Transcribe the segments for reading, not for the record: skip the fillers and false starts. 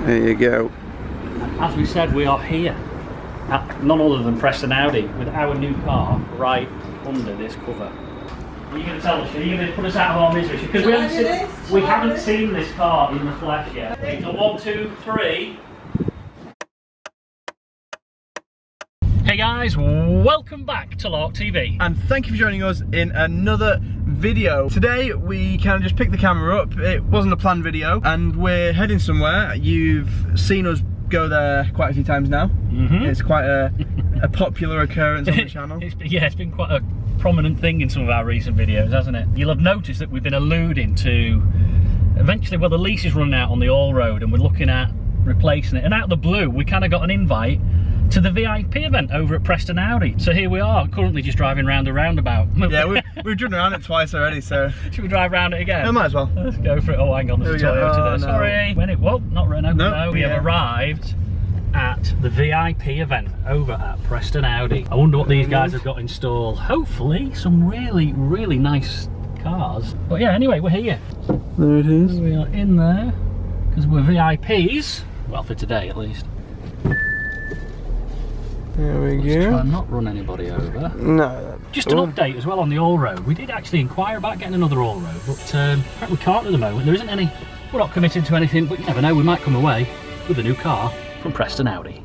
There you go. As we said, we are here at none other than Preston Audi with our new car right under this cover. Are you going to tell us? Are you going to put us out of our misery? Because we haven't seen this car in the flesh yet. So 1, 2, 3. Hey guys, welcome back to LarkTV. And thank you for joining us in another video. Today we kind of just picked the camera up. It wasn't a planned video and we're heading somewhere. You've seen us go there quite a few times now. It's quite a popular occurrence on the channel. It's been quite a prominent thing in some of our recent videos, hasn't it? You'll have noticed that we've been alluding to eventually, well, the lease is running out on the Allroad and we're looking at replacing it. And out of the blue, we kind of got an invite to the VIP event over at Preston Audi. So here we are, currently just driving round a roundabout. Yeah, we've driven around it twice already, so... Should we drive around it again? No, might as well. Let's go for it. Oh, hang on, there's a Toyota there. No. Sorry. Well, not Renault. No, we have arrived at the VIP event over at Preston Audi. I wonder what these guys have got in store. Hopefully, some really, really nice cars. But yeah, anyway, we're here. There it is. We are in there, because we're VIPs. Well, for today at least. There we go. Let's try and not run anybody over. No. Just an update as well on the Allroad. We did actually inquire about getting another Allroad, but apparently we can't at the moment. There isn't any. We're not committed to anything, but you never know. We might come away with a new car from Preston Audi.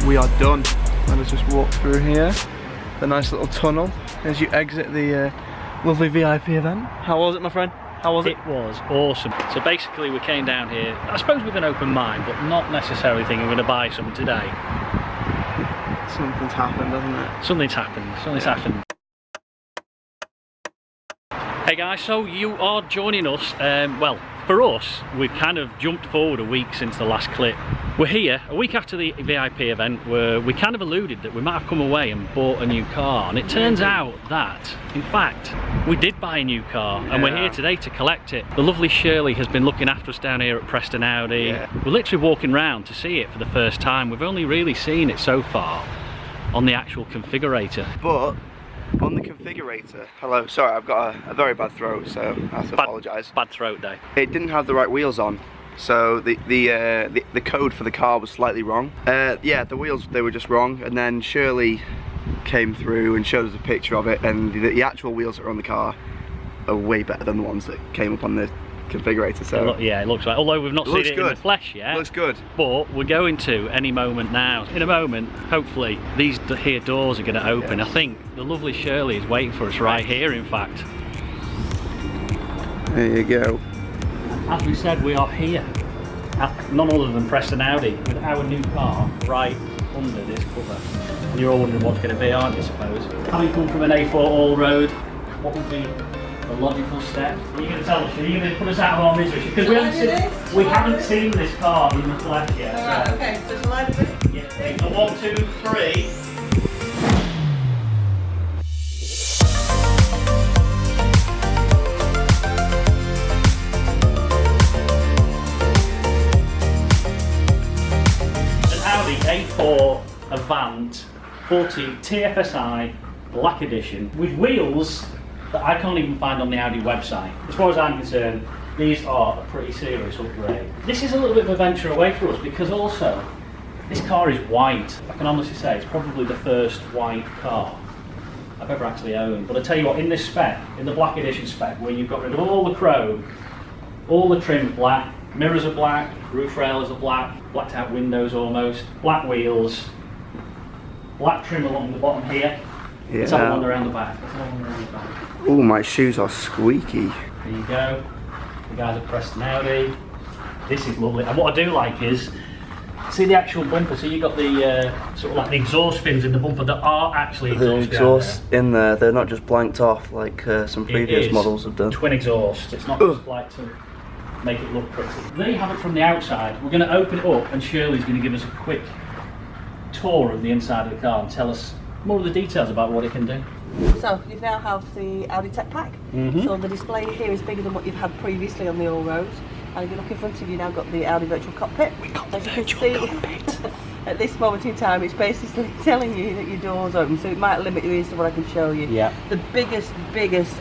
We are done. Let us just walk through here, the nice little tunnel as you exit the lovely VIP event. How was it, my friend? How was it? It was awesome. So basically we came down here, I suppose with an open mind, but not necessarily thinking we're going to buy some today. Something's happened, hasn't it? Something's happened. Hey guys, so you are joining us, well, for us, we've kind of jumped forward a week since the last clip. We're here a week after the VIP event where we kind of alluded that we might have come away and bought a new car, and it turns out that, in fact, we did buy a new car and we're here today to collect it. The lovely Shirley has been looking after us down here at Preston Audi. We're literally walking around to see it for the first time. We've only really seen it so far on the actual configurator. But on the configurator, hello, sorry, I've got a very bad throat, so I have to apologise. Bad throat day. It didn't have the right wheels on, so the code for the car was slightly wrong. Yeah, the wheels, they were just wrong, and then Shirley came through and showed us a picture of it, and the actual wheels that are on the car are way better than the ones that came up on the configurator. So yeah, it looks like, although we've not seen it in the flesh yet. Looks good. But we're going to any moment now. In a moment, hopefully, these here doors are going to open. Yes. I think the lovely Shirley is waiting for us right here, in fact. There you go. As we said, we are here at none other than Preston Audi with our new car right under this cover. And you're all wondering what's going to be, aren't you, I suppose? Having come from an A4 Allroad, what would be the logical step? Are you going to tell us? Are you going to put us out of our misery? Because we haven't seen this car in the flesh yet. Alright, so. Okay, so shall I do it? Yeah, so 1, 2, 3. A4 Avant 40 TFSI Black Edition with wheels that I can't even find on the Audi website. As far as I'm concerned, these are a pretty serious upgrade. This is a little bit of a venture away for us because also this car is white. I can honestly say it's probably the first white car I've ever actually owned. But I tell you what, in this spec, in the Black Edition spec, where you've got rid of all the chrome, all the trim black, mirrors are black, roof rails are black, blacked out windows almost, black wheels, black trim along the bottom here. Yeah. Let's have a wander around the back. Oh, my shoes are squeaky. There you go. The guys at Preston Audi. This is lovely. And what I do like is, see the actual bumper. So you got the sort of like the exhaust fins in the bumper that are actually exhaust. The exhaust in there. They're not just blanked off like some previous models have done. Twin exhaust. It's not just like to make it look pretty. There you have it from the outside. We're going to open it up and Shirley's going to give us a quick tour of the inside of the car and tell us more of the details about what it can do. So you now have the Audi Tech Pack. So the display here is bigger than what you've had previously on the Allroad. And if you look in front of you now, got the Audi virtual cockpit. We got As the you can virtual see, cockpit. at this moment in time, it's basically telling you that your door's open, so it might limit you as to what I can show you. Yeah. The biggest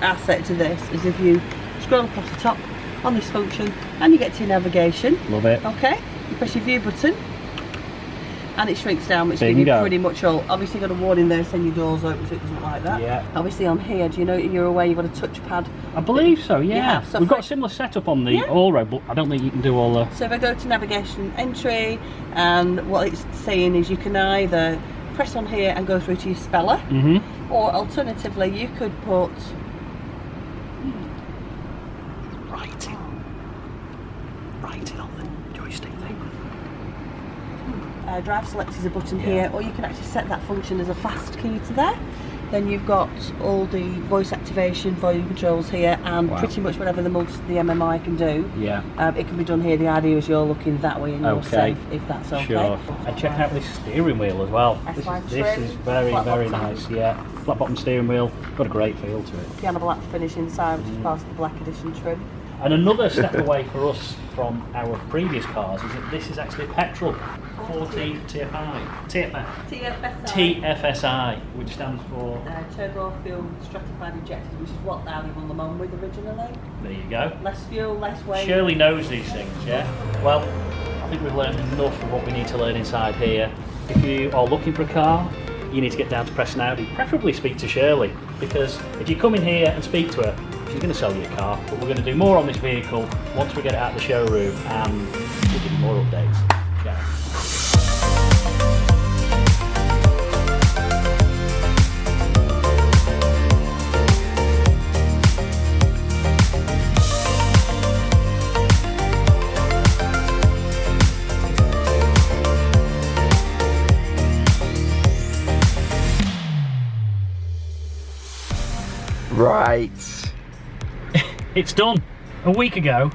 asset to this is if you scroll across the top on this function and you get to your navigation. Love it. Okay, you press your view button and it shrinks down, which gives Bingo. you pretty much all. Obviously you've got a warning there saying your door's open, so it doesn't like that. Yeah. Obviously on here, do you know you're aware you've got a touchpad? I believe so, yeah. So We've got a similar setup on the Allroad, but I don't think you can do all the... So if I go to navigation entry, and what it's saying is you can either press on here and go through to your speller, or alternatively you could put writing on the joystick thing. drive select is a button here, or you can actually set that function as a fast key to there. Then you've got all the voice activation, volume controls here, and pretty much whatever the MMI can do. Yeah. It can be done here. The idea is you're looking that way and you're safe, if that's okay. Sure. And check out this steering wheel as well. This is very, very nice. Yeah. Flat bottom steering wheel. Got a great feel to it. Piano black finish inside, which is part of the Black Edition trim. And another step away for us from our previous cars is that this is actually petrol. 40 TFSI, which stands for turbo fuel stratified injectors, which is what Audi won Le Mans with originally. There you go. Less fuel, less weight. Shirley knows these things, yeah? Well, I think we've learned enough of what we need to learn inside here. If you are looking for a car, you need to get down to Preston Audi. Preferably speak to Shirley, because if you come in here and speak to her, she's going to sell you a car. But we're going to do more on this vehicle once we get it out of the showroom, and we'll give you more updates. Ciao. Right. It's done. A week ago,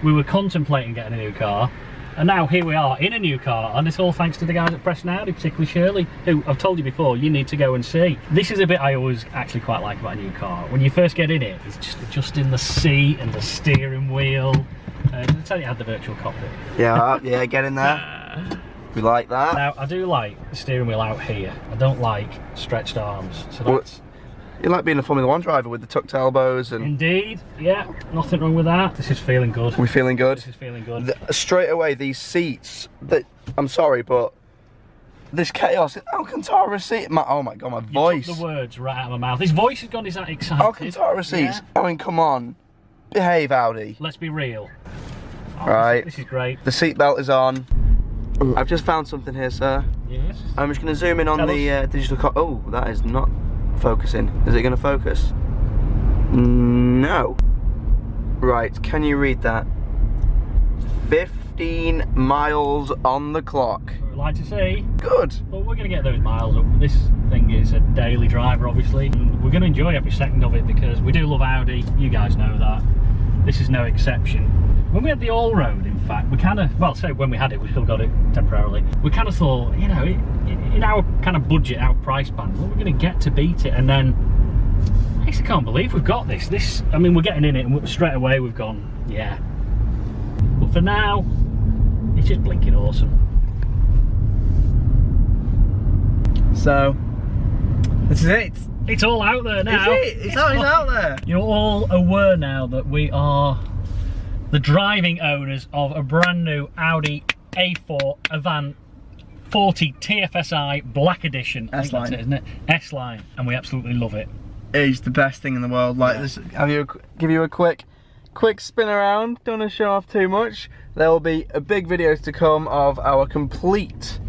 we were contemplating getting a new car, and now here we are in a new car, and it's all thanks to the guys at Preston Audi, particularly Shirley, who I've told you before, you need to go and see. This is a bit I always actually quite like about a new car. When you first get in it, it's just adjusting the seat and the steering wheel. Did I tell you I had the virtual cockpit? Yeah, yeah, get in there. We like that. Now, I do like the steering wheel out here. I don't like stretched arms, so that's... You like being a Formula 1 driver with the tucked elbows and... Indeed, yeah, nothing wrong with that. This is feeling good. We're feeling good? This is feeling good. Straight away, these seats, I'm sorry, but this chaos, Alcantara seat, oh my god, my voice. You took the words right out of my mouth. His voice has gone, is that excited? Alcantara seats, I mean, come on, behave, Audi. Let's be real. Oh, right. This is great. The seatbelt is on. I've just found something here, sir. Yes. I'm just going to zoom in on the digital oh, that is not focusing. Is it going to focus? No. Right, can you read that? 15 miles on the clock. We'd like to see. Good. Well, we're going to get those miles up. This thing is a daily driver, obviously. And we're going to enjoy every second of it because we do love Audi. You guys know that. This is no exception. When we had the Allroad, in fact, we kind of, well, say when we had it, we still got it temporarily. We kind of thought, you know, in our kind of budget, our price band, well, we're going to get to beat it. And then, I just can't believe we've got this. I mean, we're getting in it and straight away we've gone, yeah. But for now, it's just blinking awesome. So, this is it. It's all out there now. Is it? It's out there. You're all aware now that we are the driving owners of a brand new Audi A4 Avant 40 TFSI Black Edition. That's it, isn't it? S-Line, and we absolutely love it. It's the best thing in the world. Like this, give you a quick spin around. Don't want to show off too much. There will be a big videos to come of our complete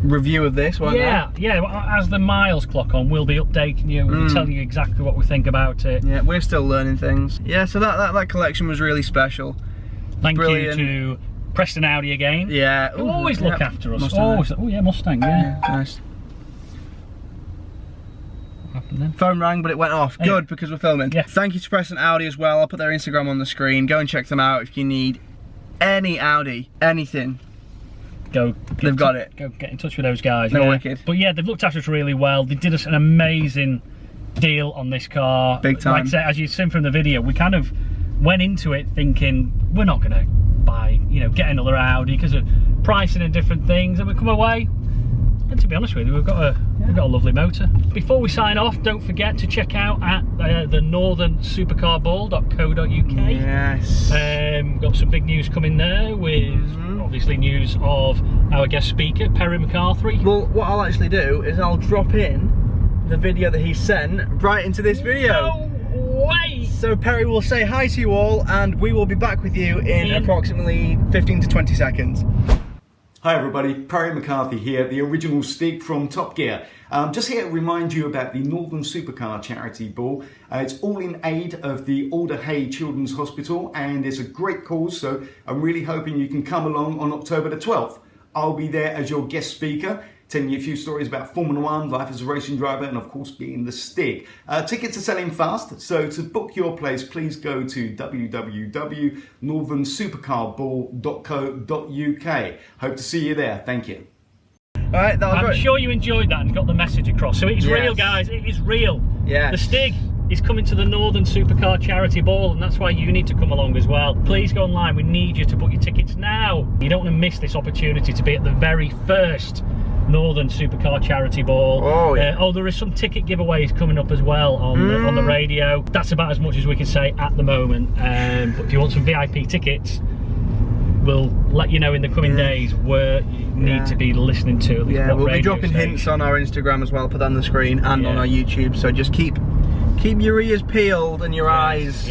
review of this, won't there? Yeah. As the miles clock on, we'll be updating you and telling you exactly what we think about it. Yeah, we're still learning things. Yeah, so that collection was really special. Thank Brilliant. you to Preston Audi again. Yeah. Who always look after us. Mustang. Always. Oh yeah, Mustang. Yeah. Nice. What happened then? Phone rang, but it went off. Good, because we're filming. Yeah. Thank you to Preston Audi as well. I'll put their Instagram on the screen. Go and check them out if you need any Audi, anything. They've got it. Go get in touch with those guys. They're wicked. But yeah, they've looked after us really well. They did us an amazing deal on this car. Big time. Like I say, as you've seen from the video, we went into it thinking we're not going to buy, you know, get another Audi because of pricing and different things, and we come away, and to be honest with you, we've got a lovely motor. Before we sign off, don't forget to check out at the northernsupercarball.co.uk. Yes. Got some big news coming there with obviously news of our guest speaker, Perry McCarthy. Well, what I'll actually do is I'll drop in the video that he sent right into this video. No way! So Perry will say hi to you all, and we will be back with you in approximately 15 to 20 seconds. Hi everybody, Perry McCarthy here, the original Stig from Top Gear. Just here to remind you about the Northern Supercar Charity Ball. It's all in aid of the Alder Hey Children's Hospital, and it's a great cause, so I'm really hoping you can come along on October the 12th. I'll be there as your guest speaker, telling you a few stories about Formula One, life as a racing driver, and of course being the Stig. Tickets are selling fast, so to book your place, please go to www.northernsupercarball.co.uk. Hope to see you there. Thank you. All right, that was I'm great. sure you enjoyed that and got the message across. So it's real, guys. It is real. Yes. The Stig is coming to the Northern Supercar Charity Ball, and that's why you need to come along as well. Please go online. We need you to book your tickets now. You don't want to miss this opportunity to be at the very first Northern Supercar Charity Ball. Oh, yeah. There is some ticket giveaways coming up as well on the radio. That's about as much as we can say at the moment. But if you want some VIP tickets, we'll let you know in the coming days where you need to be listening to. At least what we'll be radio dropping station. hints on our Instagram as well, put that on the screen, and on our YouTube. So just keep your ears peeled and your eyes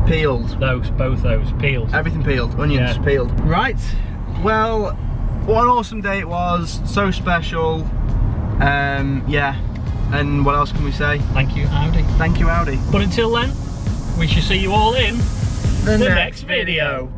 peeled. Both those peeled. Everything peeled. Onions peeled. Right. Well, what an awesome day it was. So special. Yeah. And what else can we say? Thank you, Audi. Thank you, Audi. But until then, we shall see you all in the next video.